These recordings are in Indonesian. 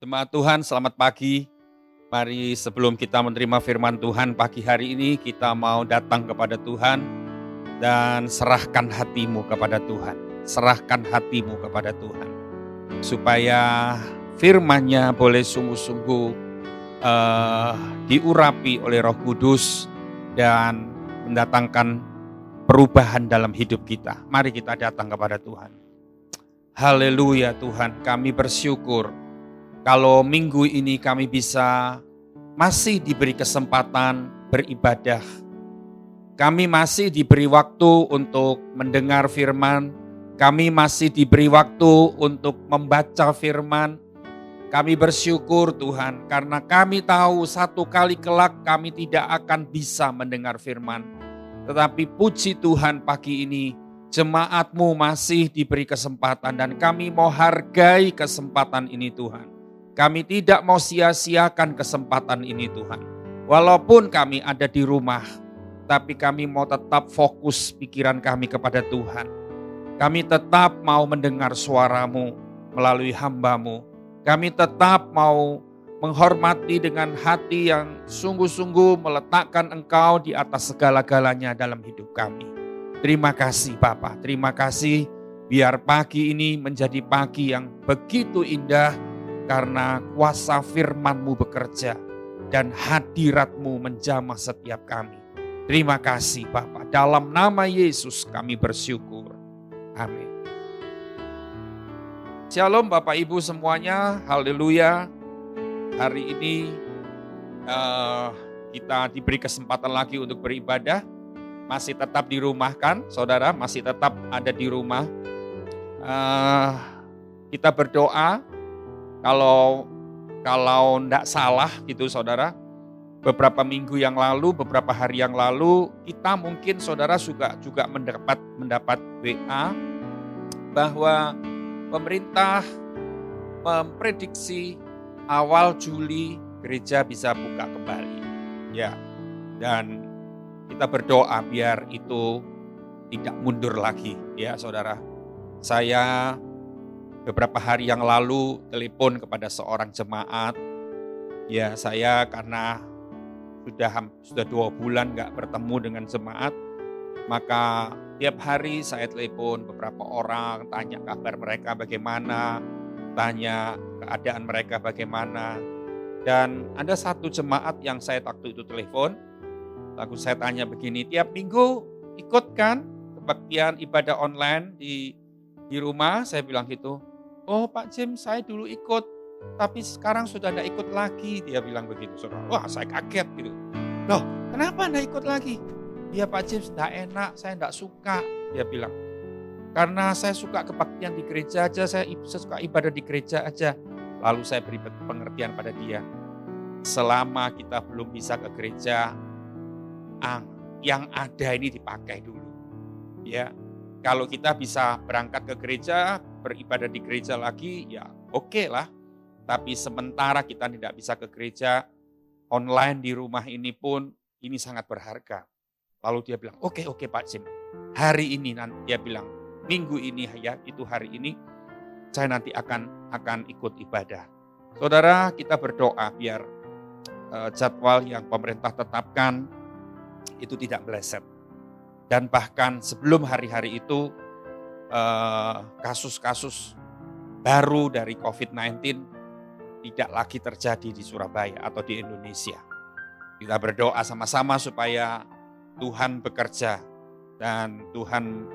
Jemaat Tuhan, selamat pagi. Mari sebelum kita menerima firman Tuhan pagi hari ini, kita mau datang kepada Tuhan dan serahkan hatimu kepada Tuhan. Serahkan hatimu kepada Tuhan. Supaya firman-Nya boleh sungguh-sungguh diurapi oleh Roh Kudus dan mendatangkan perubahan dalam hidup kita. Mari kita datang kepada Tuhan. Haleluya Tuhan, kami bersyukur kalau minggu ini kami bisa masih diberi kesempatan beribadah. Kami masih diberi waktu untuk mendengar firman. Kami masih diberi waktu untuk membaca firman. Kami bersyukur Tuhan karena kami tahu satu kali kelak kami tidak akan bisa mendengar firman. Tetapi puji Tuhan pagi ini jemaat-Mu masih diberi kesempatan dan kami mau hargai kesempatan ini Tuhan. Kami tidak mau sia-siakan kesempatan ini Tuhan. Walaupun kami ada di rumah, tapi kami mau tetap fokus pikiran kami kepada Tuhan. Kami tetap mau mendengar suara-Mu melalui hamba-Mu. Kami tetap mau menghormati dengan hati yang sungguh-sungguh meletakkan Engkau di atas segala-galanya dalam hidup kami. Terima kasih Bapa, terima kasih biar pagi ini menjadi pagi yang begitu indah karena kuasa firman-Mu bekerja dan hadirat-Mu menjamah setiap kami. Terima kasih Bapa, dalam nama Yesus kami bersyukur. Amin. Shalom Bapak Ibu semuanya, haleluya. Hari ini kita diberi kesempatan lagi untuk beribadah. Masih tetap di rumah kan, saudara? Masih tetap ada di rumah. Kita berdoa, kalau enggak salah gitu saudara, beberapa minggu yang lalu, beberapa hari yang lalu, kita mungkin saudara juga mendapat WA bahwa pemerintah memprediksi awal Juli gereja bisa buka kembali. Ya, dan kita berdoa biar itu tidak mundur lagi ya saudara. Saya beberapa hari yang lalu telepon kepada seorang jemaat. Ya saya karena sudah 2 bulan gak bertemu dengan jemaat. Maka tiap hari saya telepon beberapa orang, tanya kabar mereka bagaimana, tanya keadaan mereka bagaimana. Dan ada satu jemaat yang saya waktu itu telepon, lalu saya tanya begini, tiap minggu ikut kan kebaktian ibadah online di rumah? Saya bilang gitu. Oh Pak Jim, saya dulu ikut, tapi sekarang sudah tidak ikut lagi. Dia bilang begitu, saudara. Wah saya kaget gitu. Loh kenapa tidak ikut lagi? Ya Pak Jim, tidak enak, saya tidak suka. Dia bilang, karena saya suka kebaktian di gereja aja, saya suka ibadah di gereja aja. Lalu saya beri pengertian pada dia, selama kita belum bisa ke gereja, yang ada ini dipakai dulu. Ya, kalau kita bisa berangkat ke gereja, beribadah di gereja lagi, ya oke lah. Tapi sementara kita tidak bisa ke gereja, online di rumah ini pun, ini sangat berharga. Lalu dia bilang, oke Pak Jim, hari ini nanti dia bilang, minggu ini ya, itu hari ini, saya nanti akan ikut ibadah. Saudara, kita berdoa biar jadwal yang pemerintah tetapkan itu tidak meleset. Dan bahkan sebelum hari-hari itu, kasus-kasus baru dari COVID-19 tidak lagi terjadi di Surabaya atau di Indonesia. Kita berdoa sama-sama supaya Tuhan bekerja dan Tuhan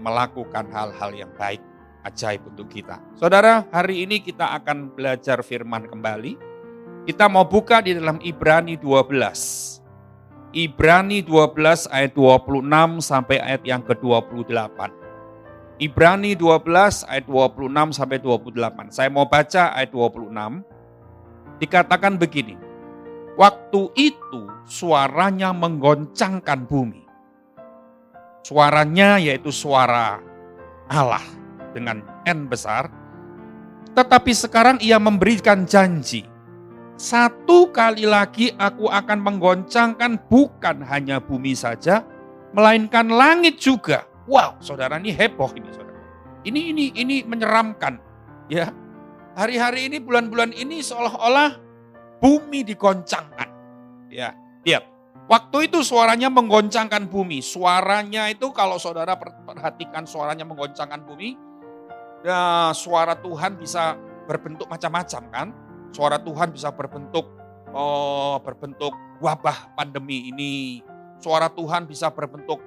melakukan hal-hal yang baik, ajaib untuk kita. Saudara, hari ini kita akan belajar firman kembali. Kita mau buka di dalam Ibrani 12. Ibrani 12 ayat 26 sampai ayat yang ke-28. Ibrani 12 ayat 26 sampai 28. Saya mau baca ayat 26. Dikatakan begini. Waktu itu suaranya menggoncangkan bumi. Suaranya yaitu suara Allah dengan N besar. Tetapi sekarang ia memberikan janji. Satu kali lagi aku akan menggoncangkan bukan hanya bumi saja, melainkan langit juga. Wow, saudara, ini heboh ini saudara. Ini menyeramkan, ya. Hari-hari ini, bulan-bulan ini seolah-olah bumi digoncangkan. Ya, lihat. Waktu itu suaranya menggoncangkan bumi. Suaranya itu kalau saudara perhatikan suaranya menggoncangkan bumi, ya, suara Tuhan bisa berbentuk macam-macam kan. Suara Tuhan bisa berbentuk wabah pandemi ini. Suara Tuhan bisa berbentuk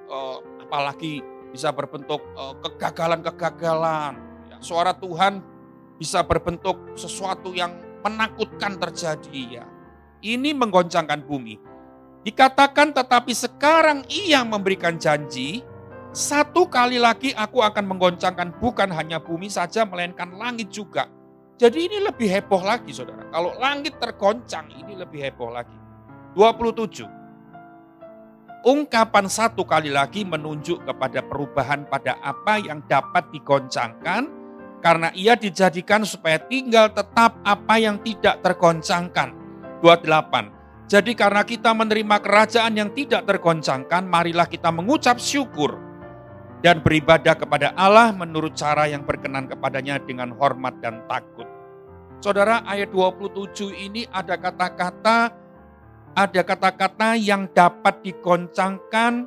apalagi bisa berbentuk kegagalan-kegagalan. Ya, suara Tuhan bisa berbentuk sesuatu yang menakutkan terjadi ya. Ini menggoncangkan bumi. Dikatakan tetapi sekarang ia memberikan janji, satu kali lagi aku akan menggoncangkan bukan hanya bumi saja melainkan langit juga. Jadi ini lebih heboh lagi saudara. Kalau langit tergoncang ini lebih heboh lagi. 27. Ungkapan satu kali lagi menunjuk kepada perubahan pada apa yang dapat digoncangkan karena ia dijadikan supaya tinggal tetap apa yang tidak tergoncangkan. 28. Jadi karena kita menerima kerajaan yang tidak tergoncangkan, marilah kita mengucap syukur dan beribadah kepada Allah menurut cara yang berkenan kepadanya dengan hormat dan takut. Saudara, ayat 27 ini ada kata-kata yang dapat digoncangkan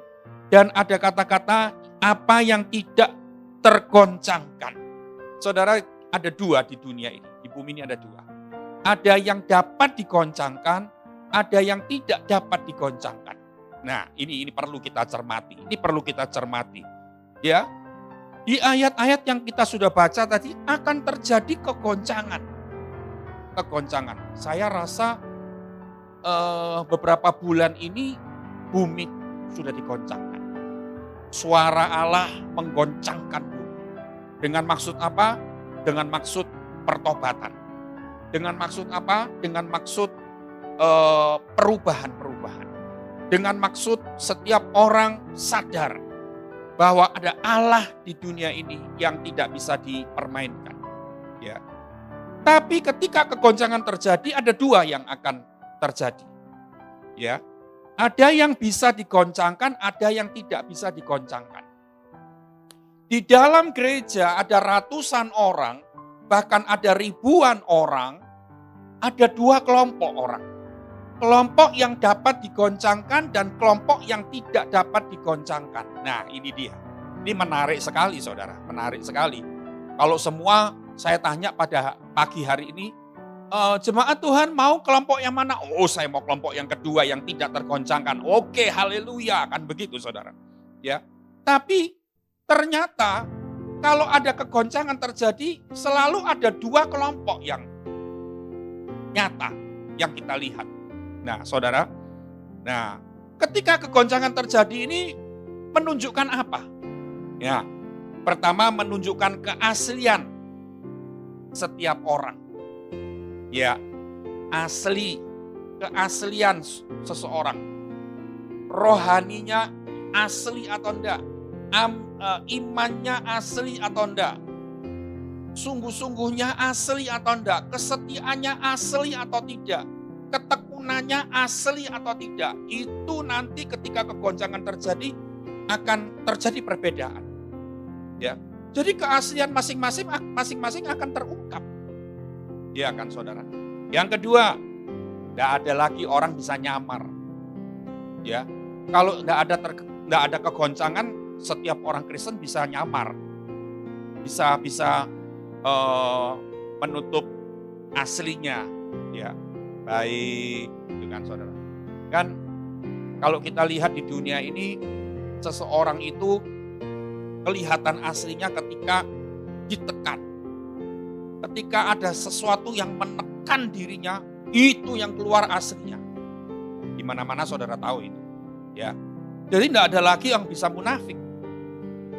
dan ada kata-kata apa yang tidak tergoncangkan. Saudara, ada dua di dunia ini, di bumi ini ada dua. Ada yang dapat digoncangkan, ada yang tidak dapat digoncangkan. Nah, ini perlu kita cermati. Ini perlu kita cermati. Ya. Di ayat-ayat yang kita sudah baca tadi akan terjadi kegoncangan. Kegoncangan. Saya rasa beberapa bulan ini bumi sudah digoncangkan. Suara Allah menggoncangkan bumi. Dengan maksud apa? Dengan maksud pertobatan. Dengan maksud apa? Dengan maksud perubahan-perubahan. Dengan maksud setiap orang sadar bahwa ada Allah di dunia ini yang tidak bisa dipermainkan. Ya. Tapi ketika kegoncangan terjadi ada dua yang akan terjadi. Ya. Ada yang bisa digoncangkan, ada yang tidak bisa digoncangkan. Di dalam gereja ada ratusan orang, bahkan ada ribuan orang, ada dua kelompok orang. Kelompok yang dapat digoncangkan dan kelompok yang tidak dapat digoncangkan. Nah ini dia. Ini menarik sekali saudara, menarik sekali. Kalau semua saya tanya pada pagi hari ini, jemaat Tuhan mau kelompok yang mana? Oh saya mau kelompok yang kedua yang tidak tergoncangkan. Oke haleluya, kan begitu saudara. Ya, tapi ternyata kalau ada kegoncangan terjadi selalu ada dua kelompok yang nyata yang kita lihat. Nah saudara, nah ketika kegoncangan terjadi ini menunjukkan apa? Ya, pertama menunjukkan keaslian setiap orang. Ya, keaslian seseorang. Rohaninya asli atau enggak? Imannya asli atau enggak? Sungguh-sungguhnya asli atau enggak? Kesetiaannya asli atau tidak? Ketekunannya asli atau tidak, itu nanti ketika kegoncangan terjadi akan terjadi perbedaan. Ya, jadi keaslian masing-masing akan terungkap. Ya kan saudara. Yang kedua, tidak ada lagi orang bisa nyamar. Ya, kalau tidak ada kegoncangan, setiap orang Kristen bisa nyamar, bisa menutup aslinya. Ya. Baik, itu kan saudara. Kan kalau kita lihat di dunia ini, seseorang itu kelihatan aslinya ketika ditekan. Ketika ada sesuatu yang menekan dirinya, itu yang keluar aslinya. Di mana-mana saudara tahu itu. Ya. Jadi tidak ada lagi yang bisa munafik.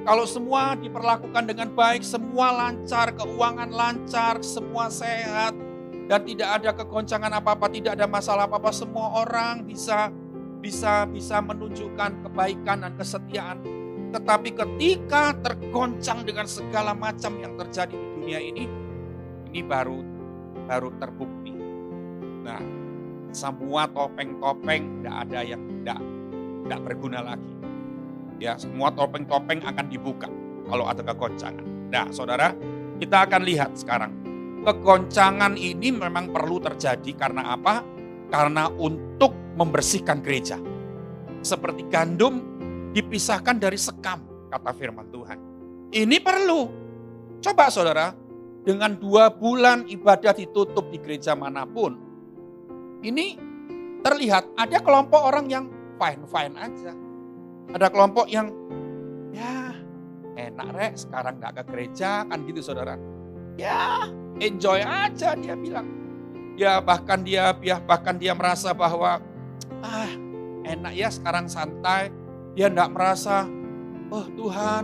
Kalau semua diperlakukan dengan baik, semua lancar, keuangan lancar, semua sehat, dan tidak ada kegoncangan apa-apa, tidak ada masalah apa-apa, semua orang bisa menunjukkan kebaikan dan kesetiaan. Tetapi ketika tergoncang dengan segala macam yang terjadi di dunia ini baru terbukti. Nah, semua topeng-topeng tidak ada yang tidak berguna lagi. Ya, semua topeng-topeng akan dibuka kalau ada kegoncangan. Nah, saudara, kita akan lihat sekarang. kegoncangan ini memang perlu terjadi karena apa? Karena untuk membersihkan gereja. Seperti gandum dipisahkan dari sekam, kata firman Tuhan. Ini perlu. Coba saudara, dengan 2 bulan ibadah ditutup di gereja manapun, ini terlihat ada kelompok orang yang fine-fine aja. Ada kelompok yang ya enak rek sekarang gak ke gereja kan gitu saudara. Ya enjoy aja dia bilang. Ya bahkan dia merasa bahwa enak ya sekarang santai. Dia gak merasa, oh Tuhan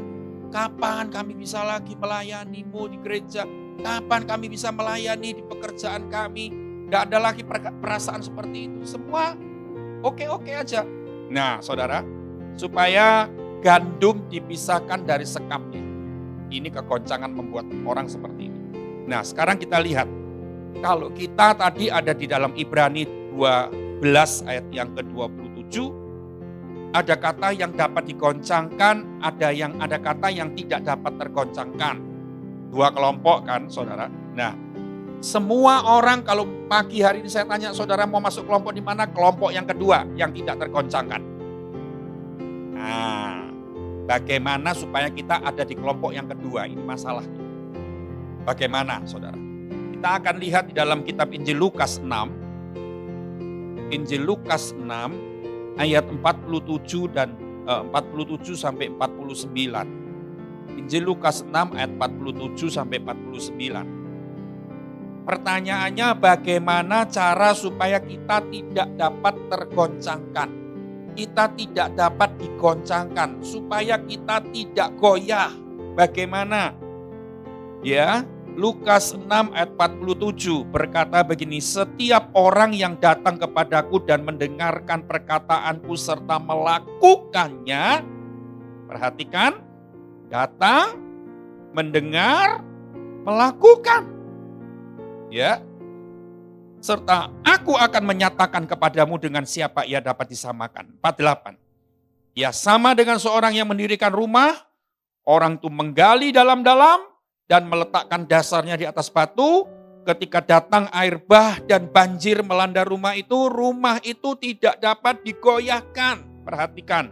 kapan kami bisa lagi melayani-Mu di gereja. Kapan kami bisa melayani di pekerjaan kami. Gak ada lagi perasaan seperti itu. Semua oke-oke aja. Nah saudara, supaya gandum dipisahkan dari sekamnya. Ini kegoncangan membuat orang seperti ini. Nah sekarang kita lihat. Kalau kita tadi ada di dalam Ibrani 12 ayat yang ke-27. Ada kata yang dapat digoncangkan, ada kata yang tidak dapat tergoncangkan. 2 kelompok kan saudara. Nah semua orang kalau pagi hari ini saya tanya saudara mau masuk kelompok di mana? Kelompok yang kedua yang tidak tergoncangkan. Nah bagaimana supaya kita ada di kelompok yang kedua? Ini masalahnya. Bagaimana saudara? Kita akan lihat di dalam kitab Injil Lukas 6. Injil Lukas 6 ayat 47 dan 47 sampai 49. Injil Lukas 6 ayat 47 sampai 49. Pertanyaannya bagaimana cara supaya kita tidak dapat tergoncangkan. Kita tidak dapat digoncangkan supaya kita tidak goyah. Bagaimana? Ya, Lukas 6 ayat 47 berkata begini, setiap orang yang datang kepadaku dan mendengarkan perkataanku serta melakukannya, perhatikan, datang, mendengar, melakukan. Ya. Serta aku akan menyatakan kepadamu dengan siapa ia dapat disamakan. 48. Ia sama dengan seorang yang mendirikan rumah, orang itu menggali dalam-dalam dan meletakkan dasarnya di atas batu. Ketika datang air bah dan banjir melanda rumah itu tidak dapat digoyahkan. Perhatikan,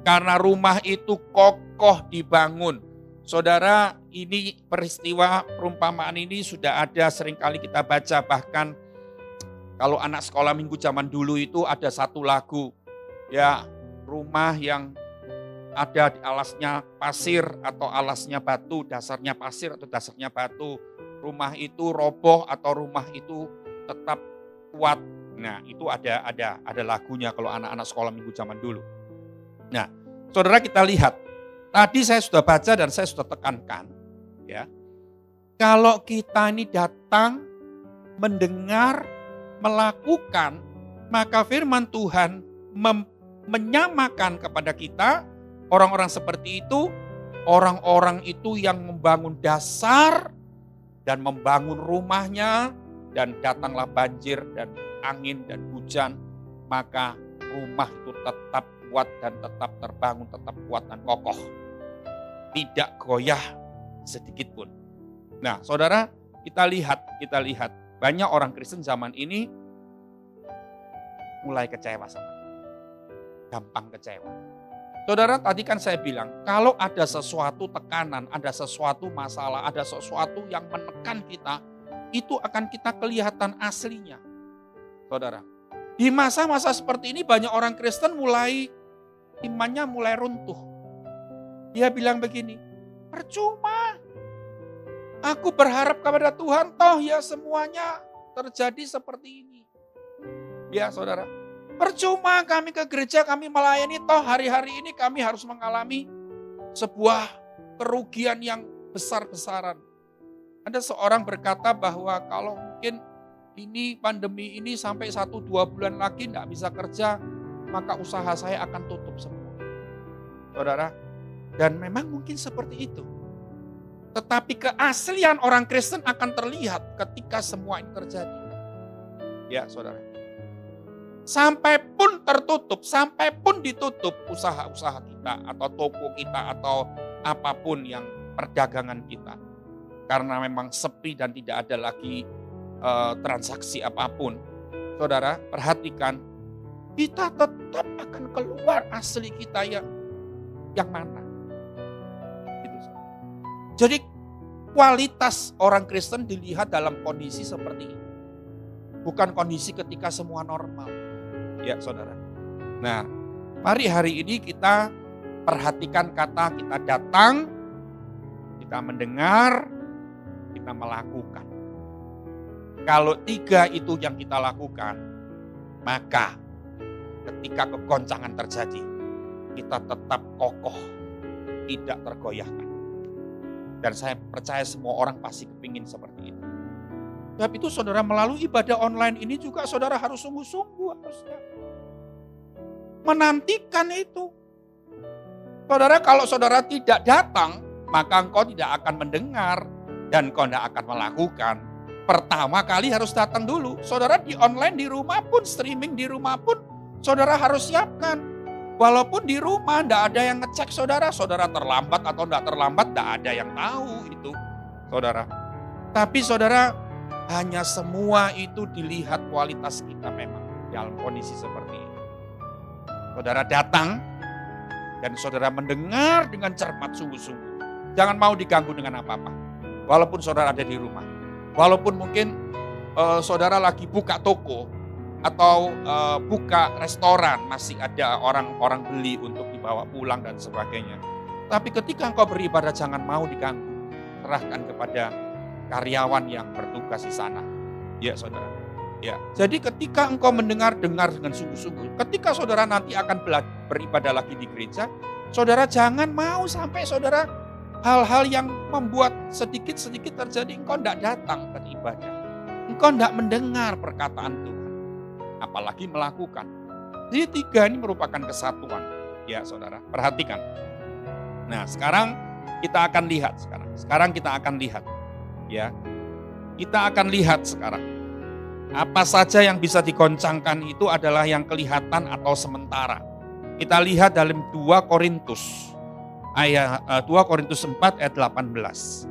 karena rumah itu kokoh dibangun. Saudara, ini peristiwa perumpamaan ini sudah ada seringkali kita baca. Bahkan kalau anak sekolah minggu zaman dulu itu ada satu lagu. Ya, rumah yang ada di alasnya pasir atau alasnya batu, dasarnya pasir atau dasarnya batu. Rumah itu roboh atau rumah itu tetap kuat. Nah, itu ada lagunya kalau anak-anak sekolah minggu zaman dulu. Nah, saudara kita lihat. Tadi saya sudah baca dan saya sudah tekankan. Ya, kalau kita ini datang, mendengar, melakukan, maka firman Tuhan menyamakan kepada kita orang-orang seperti itu, orang-orang itu yang membangun dasar dan membangun rumahnya, dan datanglah banjir dan angin dan hujan, maka rumah itu tetap kuat dan tetap terbangun, tetap kuat dan kokoh. Tidak goyah sedikit pun. Nah, saudara, kita lihat banyak orang Kristen zaman ini mulai kecewa sama kita. Gampang kecewa. Saudara, tadi kan saya bilang, kalau ada sesuatu tekanan, ada sesuatu masalah, ada sesuatu yang menekan kita, itu akan kita kelihatan aslinya. Saudara, di masa-masa seperti ini banyak orang Kristen imannya mulai runtuh. Dia bilang begini, percuma. Aku berharap kepada Tuhan, toh ya semuanya terjadi seperti ini. Ya saudara, percuma kami ke gereja, kami melayani, toh hari-hari ini kami harus mengalami sebuah kerugian yang besar-besaran. Ada seorang berkata bahwa kalau mungkin ini pandemi ini sampai 1-2 bulan lagi tidak bisa kerja, maka usaha saya akan tutup semua. Saudara, dan memang mungkin seperti itu. Tetapi keaslian orang Kristen akan terlihat ketika semua ini terjadi. Ya saudara. Sampai pun tertutup, sampai pun ditutup usaha-usaha kita atau toko kita atau apapun yang perdagangan kita. karena memang sepi dan tidak ada lagi transaksi apapun. Saudara, perhatikan, kita tetap akan keluar asli kita yang mana. Gitu, saudara. Jadi kualitas orang Kristen dilihat dalam kondisi seperti ini. Bukan kondisi ketika semua normal. Ya, saudara. Nah, mari hari ini kita perhatikan kata kita datang, kita mendengar, kita melakukan. Kalau 3 itu yang kita lakukan, maka ketika kegoncangan terjadi, kita tetap kokoh, tidak tergoyahkan. Dan saya percaya semua orang pasti kepingin seperti itu. Sebab itu saudara, melalui ibadah online ini juga saudara harus sungguh-sungguh harusnya menantikan itu. Saudara, kalau saudara tidak datang, maka engkau tidak akan mendengar dan engkau tidak akan melakukan. Pertama kali harus datang dulu. Saudara di online di rumah pun, streaming di rumah pun, saudara harus siapkan. Walaupun di rumah tidak ada yang ngecek saudara terlambat atau tidak terlambat, tidak ada yang tahu itu, saudara. Tapi saudara, hanya semua itu dilihat kualitas kita memang dalam kondisi seperti ini. Saudara datang dan saudara mendengar dengan cermat sungguh-sungguh. Jangan mau diganggu dengan apa-apa. Walaupun saudara ada di rumah. Walaupun mungkin saudara lagi buka toko atau buka restoran, masih ada orang-orang beli untuk dibawa pulang dan sebagainya. Tapi ketika engkau beribadah jangan mau diganggu. Serahkan kepada karyawan yang bertugas di sana. Ya saudara. Ya. Jadi ketika engkau mendengar dengan sungguh-sungguh. Ketika saudara nanti akan beribadah lagi di gereja, saudara jangan mau sampai saudara hal-hal yang membuat sedikit-sedikit terjadi, engkau tidak datang ke ibadah. Engkau tidak mendengar perkataan Tuhan. Apalagi melakukan. Jadi 3 ini merupakan kesatuan. Ya saudara, perhatikan. Nah sekarang kita akan lihat. Sekarang kita akan lihat. Ya, kita akan lihat sekarang. Apa saja yang bisa digoncangkan itu adalah yang kelihatan atau sementara. Kita lihat dalam 2 Korintus. 2 Korintus 4 ayat 18.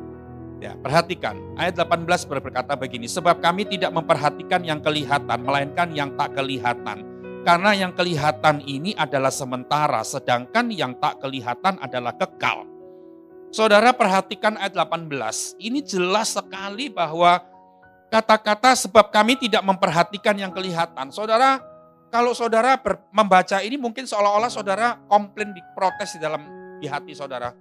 Ya, perhatikan. Ayat 18 berkata begini, sebab kami tidak memperhatikan yang kelihatan, melainkan yang tak kelihatan. Karena yang kelihatan ini adalah sementara, sedangkan yang tak kelihatan adalah kekal. Saudara perhatikan ayat 18, ini jelas sekali bahwa kata-kata sebab kami tidak memperhatikan yang kelihatan. Saudara, kalau saudara membaca ini mungkin seolah-olah saudara komplain, diprotes di hati saudara.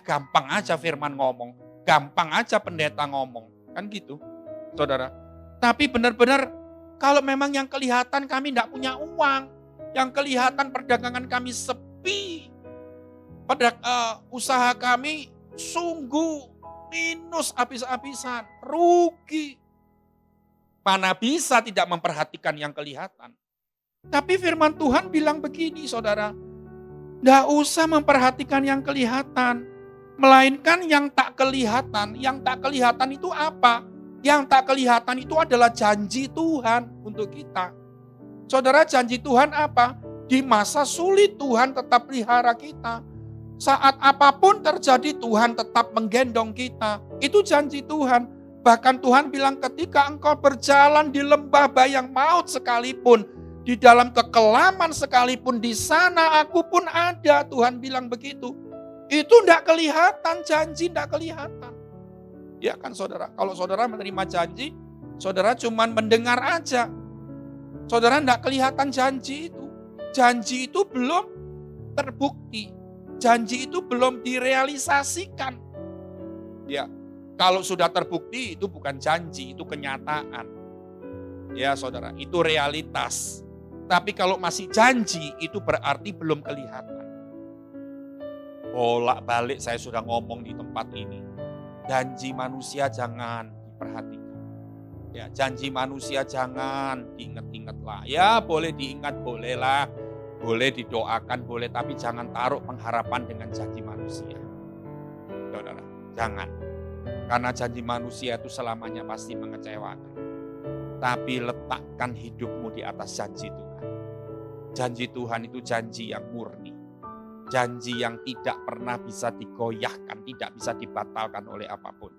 Gampang aja firman ngomong, gampang aja pendeta ngomong. Kan gitu, saudara. Tapi benar-benar kalau memang yang kelihatan kami tidak punya uang, yang kelihatan perdagangan kami sepi, usaha kami sungguh minus habis-habisan, rugi. Mana bisa tidak memperhatikan yang kelihatan. Tapi firman Tuhan bilang begini saudara, tidak usah memperhatikan yang kelihatan, melainkan yang tak kelihatan. Yang tak kelihatan itu apa? Yang tak kelihatan itu adalah janji Tuhan untuk kita. Saudara, janji Tuhan apa? Di masa sulit Tuhan tetap pelihara kita. Saat apapun terjadi Tuhan tetap menggendong kita. Itu janji Tuhan. Bahkan Tuhan bilang ketika engkau berjalan di lembah bayang maut sekalipun, di dalam kekelaman sekalipun, di sana aku pun ada. Tuhan bilang begitu. Itu tidak kelihatan, janji tidak kelihatan. Ya kan saudara, kalau saudara menerima janji, saudara cuma mendengar aja. Saudara tidak kelihatan janji itu. Janji itu belum terbukti. Janji itu belum direalisasikan. Ya, kalau sudah terbukti itu bukan janji, itu kenyataan. Ya saudara, itu realitas. Tapi kalau masih janji itu berarti belum kelihatan. Bolak-balik saya sudah ngomong di tempat ini. Janji manusia jangan diperhatikan. Ya, janji manusia jangan diingat-ingat lah. Ya boleh diingat, boleh lah. Boleh didoakan, boleh, tapi jangan taruh pengharapan dengan janji manusia. Saudara, jangan. Karena janji manusia itu selamanya pasti mengecewakan. Tapi letakkan hidupmu di atas janji Tuhan. Janji Tuhan itu janji yang murni. Janji yang tidak pernah bisa digoyahkan, tidak bisa dibatalkan oleh apapun.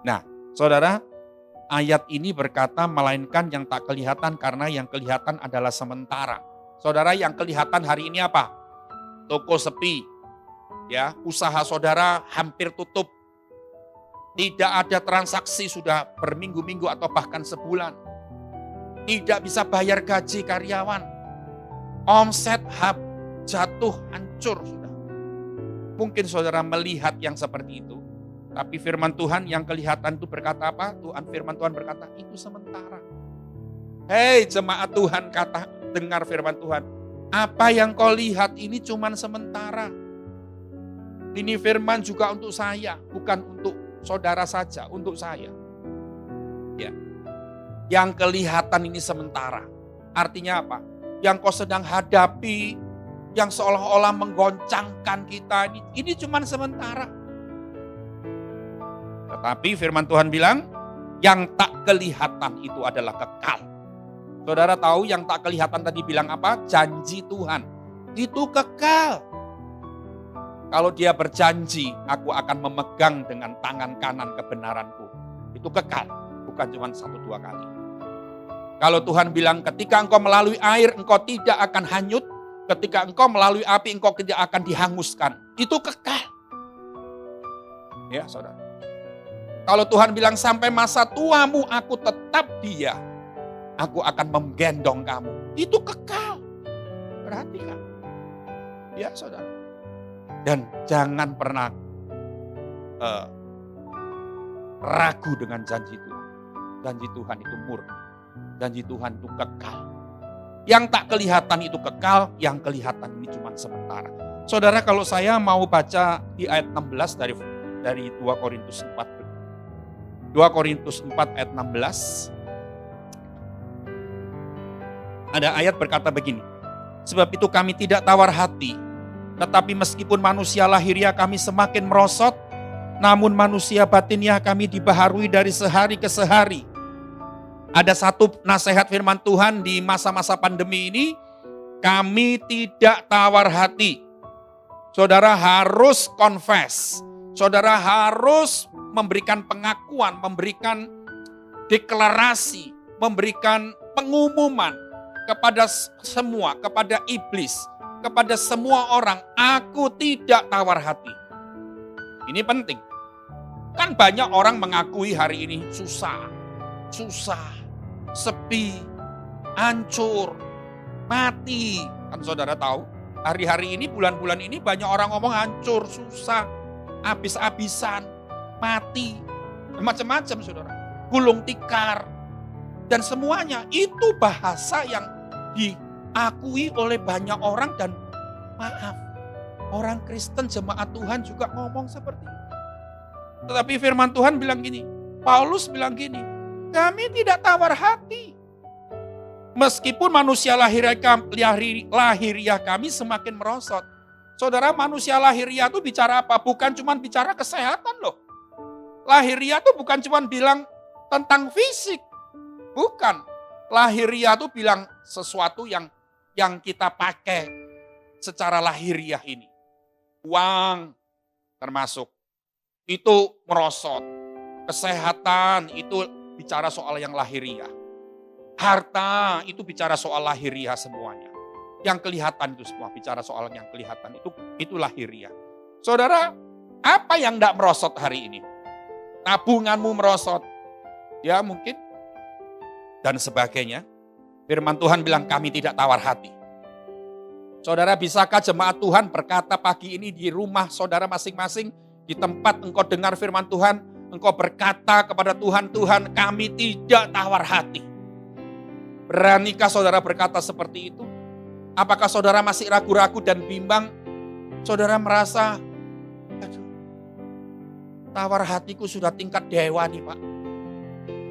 Nah, saudara, ayat ini berkata melainkan yang tak kelihatan karena yang kelihatan adalah sementara. Saudara, yang kelihatan hari ini apa? Toko sepi, ya, usaha saudara hampir tutup. Tidak ada transaksi sudah berminggu-minggu atau bahkan sebulan. Tidak bisa bayar gaji karyawan. Omset jatuh, hancur sudah. Mungkin saudara melihat yang seperti itu. Tapi firman Tuhan yang kelihatan itu berkata apa? Firman Tuhan berkata, itu sementara. Hei jemaat Tuhan, dengar firman Tuhan. Apa yang kau lihat ini cuman sementara. Ini firman juga untuk saya, bukan untuk saudara saja, untuk saya. Ya. Yang kelihatan ini sementara. Artinya apa? Yang kau sedang hadapi, yang seolah-olah menggoncangkan kita, ini cuman sementara. Tetapi firman Tuhan bilang, yang tak kelihatan itu adalah kekal. Saudara tahu yang tak kelihatan tadi bilang apa? Janji Tuhan. Itu kekal. Kalau dia berjanji, aku akan memegang dengan tangan kanan kebenaranku. Itu kekal, bukan cuma 1-2 kali. Kalau Tuhan bilang, ketika engkau melalui air, engkau tidak akan hanyut. Ketika engkau melalui api, engkau tidak akan dihanguskan. Itu kekal. Ya, saudara. Kalau Tuhan bilang sampai masa tuamu aku tetap dia. Aku akan menggendong kamu. Itu kekal. Perhatikan. Ya saudara. Dan jangan pernah ragu dengan janji Tuhan. Janji Tuhan itu murni. Janji Tuhan itu kekal. Yang tak kelihatan itu kekal, yang kelihatan ini cuma sementara. Saudara, kalau saya mau baca di ayat 16 dari 2 Korintus 4. 2 Korintus 4 ayat 16. Ada ayat berkata begini. Sebab itu kami tidak tawar hati. Tetapi meskipun manusia lahiriah kami semakin merosot. Namun manusia batiniah kami dibaharui dari sehari ke sehari. Ada satu nasihat firman Tuhan di masa-masa pandemi ini. Kami tidak tawar hati. Saudara harus confess. Saudara harus memberikan pengakuan, memberikan deklarasi, memberikan pengumuman kepada semua, kepada iblis, kepada semua orang, aku tidak tawar hati. Ini penting. Kan banyak orang mengakui hari ini susah, sepi, hancur, mati. Kan saudara tahu, hari-hari ini, bulan-bulan ini banyak orang ngomong hancur, susah, habis-habisan, mati, macam-macam saudara, gulung tikar, dan semuanya itu bahasa yang diakui oleh banyak orang dan maaf, orang Kristen jemaat Tuhan juga ngomong seperti itu. Tetapi firman Tuhan bilang gini, Paulus bilang gini, kami tidak tawar hati. Meskipun manusia lahiriah kami semakin merosot. Saudara, manusia lahiriah itu bicara apa? Bukan cuma bicara kesehatan loh. Lahiriah itu bukan cuma bilang tentang fisik. Bukan. Lahiriah itu bilang sesuatu yang kita pakai secara lahiriah ini. Uang termasuk. Itu merosot. Kesehatan itu bicara soal yang lahiriah. Harta itu bicara soal lahiriah semuanya. Yang kelihatan itu semua bicara soal yang kelihatan itu lahiriah. Saudara, apa yang tidak merosot hari ini? Tabunganmu merosot. Ya mungkin. Dan sebagainya. Firman Tuhan bilang kami tidak tawar hati. Saudara, bisakah jemaat Tuhan berkata pagi ini di rumah saudara masing-masing, di tempat engkau dengar firman Tuhan, engkau berkata kepada Tuhan, Tuhan kami tidak tawar hati. Beranikah saudara berkata seperti itu? Apakah saudara masih ragu-ragu dan bimbang? Saudara merasa, aduh, tawar hatiku sudah tingkat dewa nih Pak.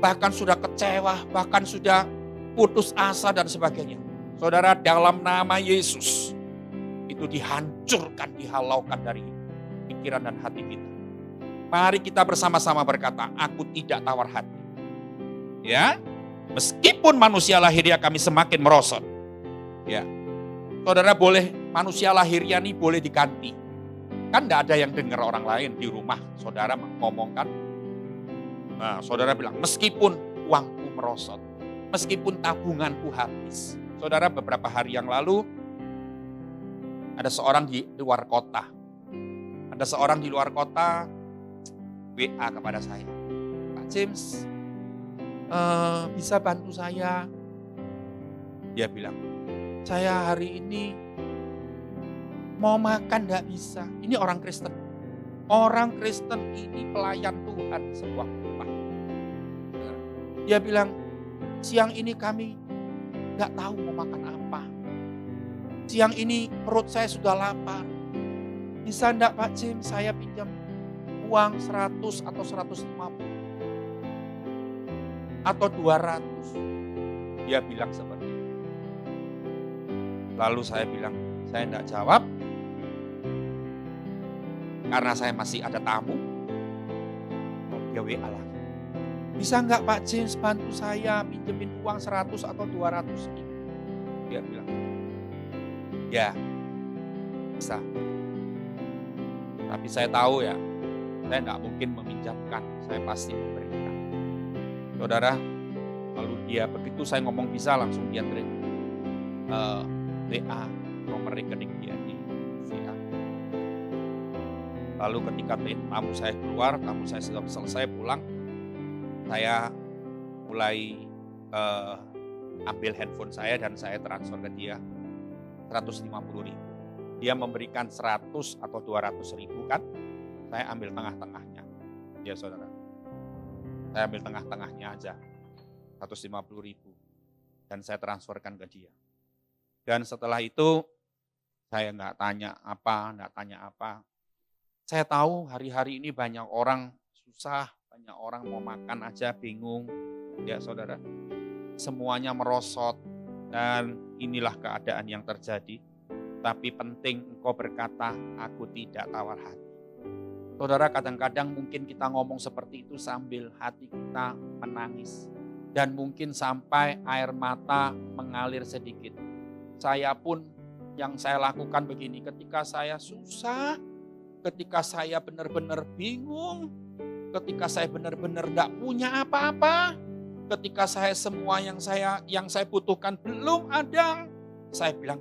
Bahkan sudah kecewa, bahkan sudah putus asa dan sebagainya. Saudara, dalam nama Yesus, itu dihancurkan, dihalaukan dari pikiran dan hati kita. Mari kita bersama-sama berkata, aku tidak tawar hati. Ya, meskipun manusia lahiriah kami semakin merosot. Ya, saudara boleh, manusia lahiriah ini boleh diganti. Kan tidak ada yang dengar orang lain di rumah, saudara ngomong kan. Nah, saudara bilang, meskipun uangku merosot, meskipun tabunganku habis. Saudara, beberapa hari yang lalu, ada seorang di luar kota. Ada seorang di luar kota WA kepada saya. Pak James, bisa bantu saya? Dia bilang, saya hari ini mau makan gak bisa. Ini orang Kristen. Orang Kristen ini pelayan Tuhan di sebuah rumah. Dia bilang, siang ini kami gak tahu mau makan apa. Siang ini perut saya sudah lapar. Bisa enggak Pak James saya pinjam uang 100 atau 150 atau 200. Dia bilang seperti itu. Lalu saya bilang, saya enggak jawab. Karena saya masih ada tamu. Dia WA lagi. Bisa enggak Pak James bantu saya pinjemin uang 100 atau 200 ini? Dia bilang, ya bisa. Tapi saya tahu ya, saya enggak mungkin meminjamkan, saya pasti memberikan. Saudara, lalu dia begitu saya ngomong bisa, langsung dia terima WA nomor rekening dia di VA. Lalu ketika tamu saya keluar, tamu saya sudah selesai pulang, saya mulai ambil handphone saya dan saya transfer ke dia 150.000. Dia memberikan 100 atau 200.000 kan, saya ambil tengah-tengahnya. Ya saudara, saya ambil tengah-tengahnya aja, 150.000. Dan saya transferkan ke dia. Dan setelah itu, saya nggak tanya apa. Saya tahu hari-hari ini banyak orang susah, banyak orang mau makan aja bingung. Ya saudara, semuanya merosot dan inilah keadaan yang terjadi. Tapi penting engkau berkata, aku tidak tawar hati. Saudara, kadang-kadang mungkin kita ngomong seperti itu sambil hati kita menangis. Dan mungkin sampai air mata mengalir sedikit. Saya pun yang saya lakukan begini, ketika saya susah, ketika saya benar-benar bingung, ketika saya benar-benar gak punya apa-apa, ketika saya semua yang saya butuhkan belum ada, saya bilang,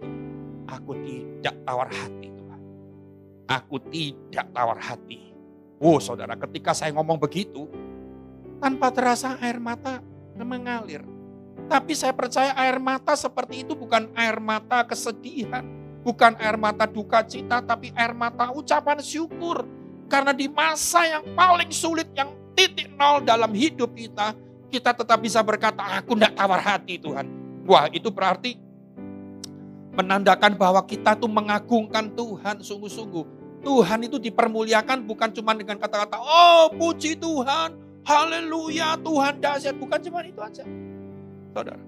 aku tidak tawar hati Tuhan. Aku tidak tawar hati. Oh saudara, ketika saya ngomong begitu, tanpa terasa air mata mengalir. Tapi saya percaya air mata seperti itu bukan air mata kesedihan. Bukan air mata duka cita, tapi air mata ucapan syukur. Karena di masa yang paling sulit, yang titik nol dalam hidup kita, kita tetap bisa berkata, aku tidak tawar hati Tuhan. Wah, itu berarti menandakan bahwa kita tuh mengagungkan Tuhan sungguh-sungguh. Tuhan itu dipermuliakan bukan cuma dengan kata-kata, oh puji Tuhan, haleluya, Tuhan dahsyat. Bukan cuma itu aja. Saudara,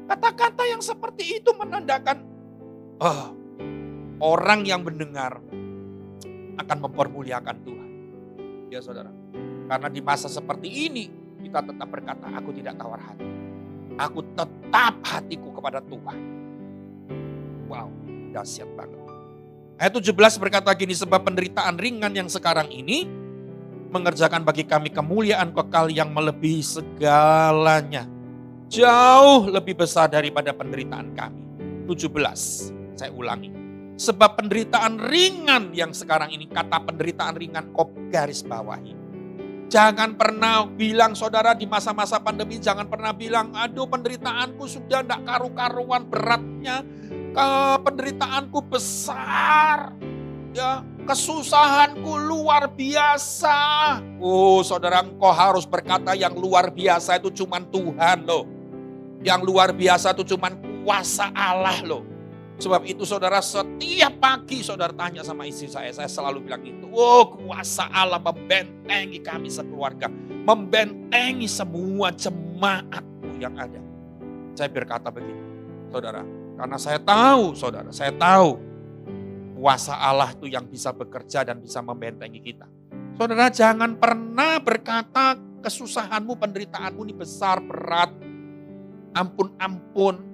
kata-kata yang seperti itu menandakan orang yang mendengar akan mempermuliakan Tuhan. Ya saudara, karena di masa seperti ini kita tetap berkata, aku tidak tawar hati. Aku tetap hatiku kepada Tuhan. Wow, dahsyat banget. Ayat 17 berkata gini, sebab penderitaan ringan yang sekarang ini mengerjakan bagi kami kemuliaan kekal yang melebihi segalanya. Jauh lebih besar daripada penderitaan kami. 17, saya ulangi. Sebab penderitaan ringan yang sekarang ini, kata penderitaan ringan kau garis bawahi. Jangan pernah bilang saudara di masa-masa pandemi, jangan pernah bilang, aduh penderitaanku sudah tidak karu-karuan beratnya. Penderitaanku besar, ya kesusahanku luar biasa. Oh saudara, engkau harus berkata yang luar biasa itu cuman Tuhan loh. Yang luar biasa itu cuman kuasa Allah loh. Sebab itu saudara, setiap pagi saudara tanya sama istri saya selalu bilang itu, oh kuasa Allah membentengi kami sekeluarga, membentengi semua jemaatku yang ada. Saya berkata begini, saudara, karena saya tahu saudara, saya tahu kuasa Allah itu yang bisa bekerja dan bisa membentengi kita. Saudara, jangan pernah berkata kesusahanmu, penderitaanmu ini besar, berat, ampun,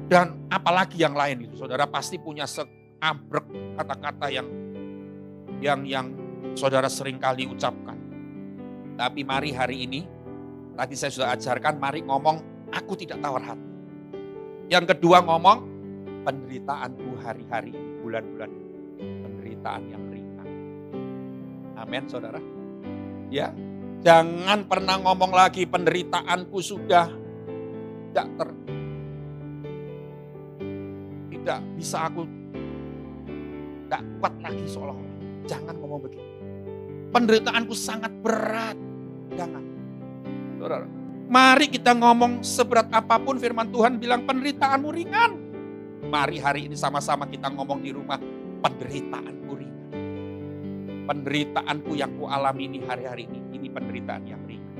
dan apalagi yang lain itu. Saudara pasti punya seabrek kata-kata yang saudara seringkali ucapkan. Tapi mari hari ini, tadi saya sudah ajarkan, mari ngomong, aku tidak tawar hati. Yang kedua ngomong, penderitaanku hari-hari ini, bulan-bulan ini, penderitaan yang ringan. Amin, saudara. Ya, jangan pernah ngomong lagi penderitaanku sudah tidak bisa, aku tidak kuat lagi seolah-olah. Jangan ngomong begitu. Penderitaanku sangat berat. Jangan. Saudara, mari kita ngomong seberat apapun firman Tuhan bilang penderitaanmu ringan. Mari hari ini sama-sama kita ngomong di rumah, penderitaanku ringan. Penderitaanku yang kualami ini hari-hari ini penderitaan yang ringan.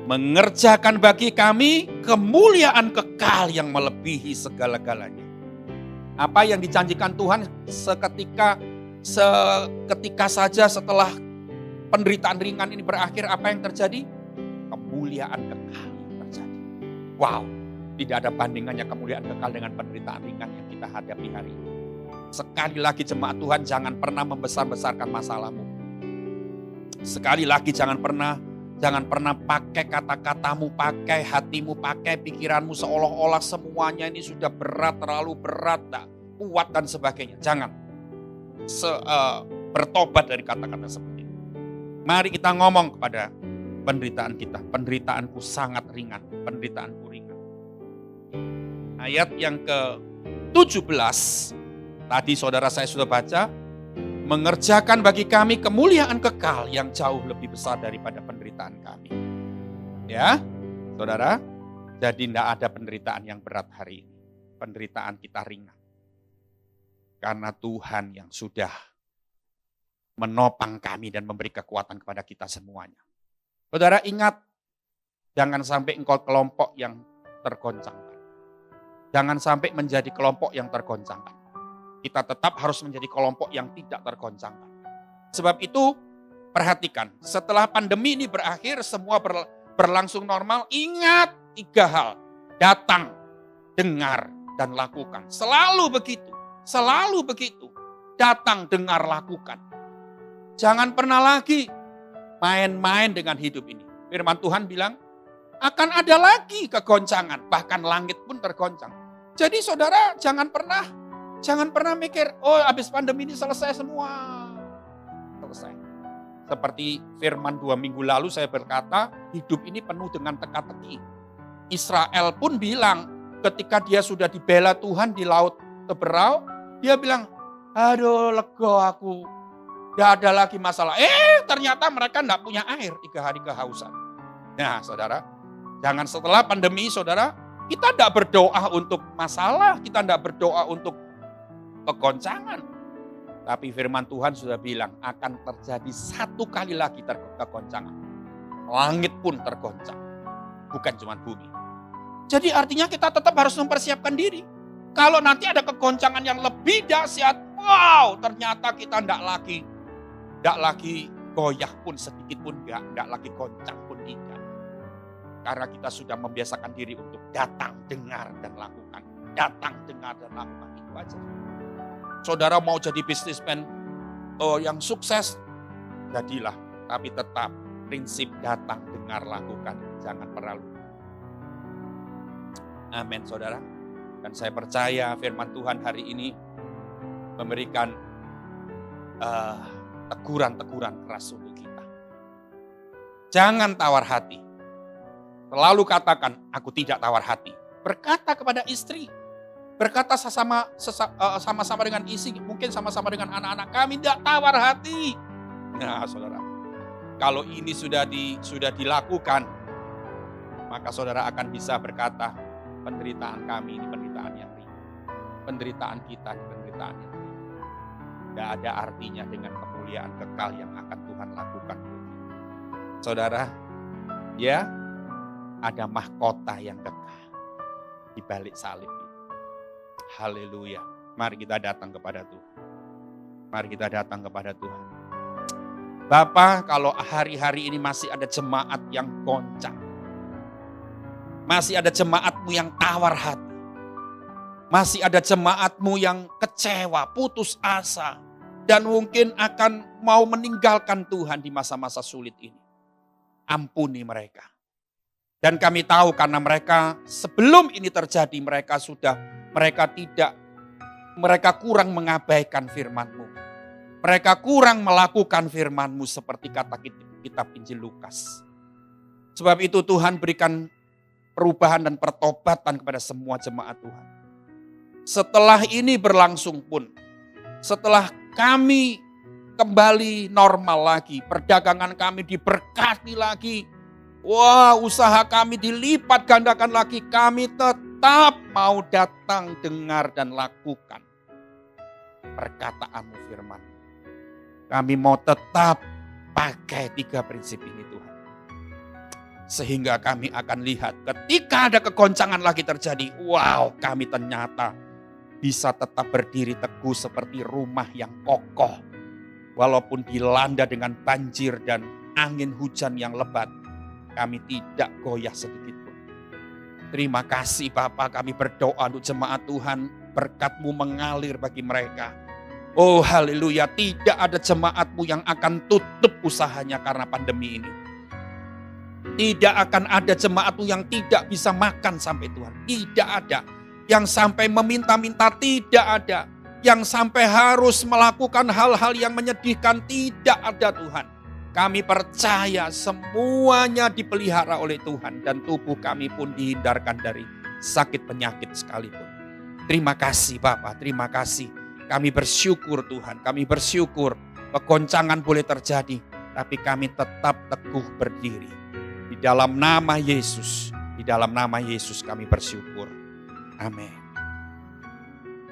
Mengerjakan bagi kami kemuliaan kekal yang melebihi segala-galanya. Apa yang dijanjikan Tuhan seketika saja setelah penderitaan ringan ini berakhir, apa yang terjadi? Kemuliaan kekal yang terjadi. Wow, tidak ada bandingannya kemuliaan kekal dengan penderitaan ringan yang kita hadapi hari ini. Sekali lagi jemaat Tuhan, jangan pernah membesar-besarkan masalahmu. Sekali lagi jangan pernah pakai kata-katamu, pakai hatimu, pakai pikiranmu seolah-olah semuanya ini sudah berat, terlalu berat, tak kuat dan sebagainya. Jangan bertobat dari kata-kata seperti itu. Mari kita ngomong kepada penderitaan kita. Penderitaanku sangat ringan, penderitaanku ringan. Ayat yang ke-17, tadi saudara saya sudah baca, mengerjakan bagi kami kemuliaan kekal yang jauh lebih besar daripada penderitaan kami. Ya, saudara, jadi tidak ada penderitaan yang berat hari ini. Penderitaan kita ringan. Karena Tuhan yang sudah menopang kami dan memberi kekuatan kepada kita semuanya. Saudara ingat, jangan sampai engkau kelompok yang tergoncangkan. Jangan sampai menjadi kelompok yang tergoncangkan. Kita tetap harus menjadi kelompok yang tidak tergoncangkan. Sebab itu, perhatikan, setelah pandemi ini berakhir, semua berlangsung normal, ingat 3 hal. Datang, dengar, dan lakukan. Selalu begitu, selalu begitu. Datang, dengar, lakukan. Jangan pernah lagi main-main dengan hidup ini. Firman Tuhan bilang, akan ada lagi kegoncangan, bahkan langit pun tergoncang. Jadi saudara, jangan pernah mikir, oh habis pandemi ini selesai semua. Selesai. Seperti firman 2 minggu lalu saya berkata, hidup ini penuh dengan teka-teki. Israel pun bilang, ketika dia sudah dibela Tuhan di laut Teberau, dia bilang, aduh lega aku, gak ada lagi masalah. Ternyata mereka gak punya air, 3 hari kehausan. Nah saudara, jangan setelah pandemi saudara, kita gak berdoa untuk masalah, kita gak berdoa untuk kegoncangan. Tapi firman Tuhan sudah bilang akan terjadi 1 kali lagi kegoncangan. Langit pun tergoncang. Bukan cuma bumi. Jadi artinya kita tetap harus mempersiapkan diri. Kalau nanti ada kegoncangan yang lebih dahsyat, wow, ternyata kita tidak lagi goyah pun sedikit pun tidak lagi goncang pun tidak. Karena kita sudah membiasakan diri untuk datang, dengar, dan lakukan. Datang, dengar, dan lakukan. Itu aja. Saudara mau jadi bisnismen yang sukses, jadilah. Tapi tetap prinsip datang, dengar, lakukan. Jangan pernah lupa. Amin saudara. Dan saya percaya firman Tuhan hari ini memberikan teguran-teguran keras untuk kita. Jangan tawar hati. Selalu katakan, aku tidak tawar hati. Berkata kepada istri. Berkata sama-sama dengan isi, mungkin sama-sama dengan anak-anak kami, tidak tawar hati. Nah saudara, kalau ini sudah dilakukan, maka saudara akan bisa berkata, penderitaan kami ini penderitaan yang ringan. Penderitaan kita ini penderitaan yang ringan. Tidak ada artinya dengan kemuliaan kekal yang akan Tuhan lakukan. Saudara, ya ada mahkota yang kekal di balik salib. Haleluya. Mari kita datang kepada Tuhan. Mari kita datang kepada Tuhan. Bapa, kalau hari-hari ini masih ada jemaat yang goncang. Masih ada jemaatmu yang tawar hati. Masih ada jemaatmu yang kecewa, putus asa. dan mungkin akan mau meninggalkan Tuhan di masa-masa sulit ini. Ampuni mereka. Dan kami tahu karena mereka sebelum ini terjadi mereka kurang mengabaikan firman-Mu. Mereka kurang melakukan firman-Mu seperti kata kitab Injil Lukas. Sebab itu Tuhan berikan perubahan dan pertobatan kepada semua jemaat Tuhan. Setelah ini berlangsung pun, setelah kami kembali normal lagi, perdagangan kami diberkati lagi, usaha kami dilipat gandakan lagi, kami tetap mau datang, dengar dan lakukan perkataan-Mu, firman. Kami mau tetap pakai 3 prinsip ini Tuhan. Sehingga kami akan lihat ketika ada kegoncangan lagi terjadi, kami ternyata bisa tetap berdiri teguh seperti rumah yang kokoh. Walaupun dilanda dengan banjir dan angin hujan yang lebat, kami tidak goyah sedikit pun. Terima kasih Bapa, kami berdoa untuk jemaat Tuhan, berkat-Mu mengalir bagi mereka. Oh haleluya, tidak ada jemaat-Mu yang akan tutup usahanya karena pandemi ini. Tidak akan ada jemaat-Mu yang tidak bisa makan sampai Tuhan. Tidak ada. Yang sampai meminta-minta, tidak ada. Yang sampai harus melakukan hal-hal yang menyedihkan, tidak ada Tuhan. Kami percaya semuanya dipelihara oleh Tuhan. Dan tubuh kami pun dihindarkan dari sakit penyakit sekalipun. Terima kasih Bapa, terima kasih. Kami bersyukur Tuhan, kami bersyukur. Kegoncangan boleh terjadi, tapi kami tetap teguh berdiri. Di dalam nama Yesus kami bersyukur. Amin.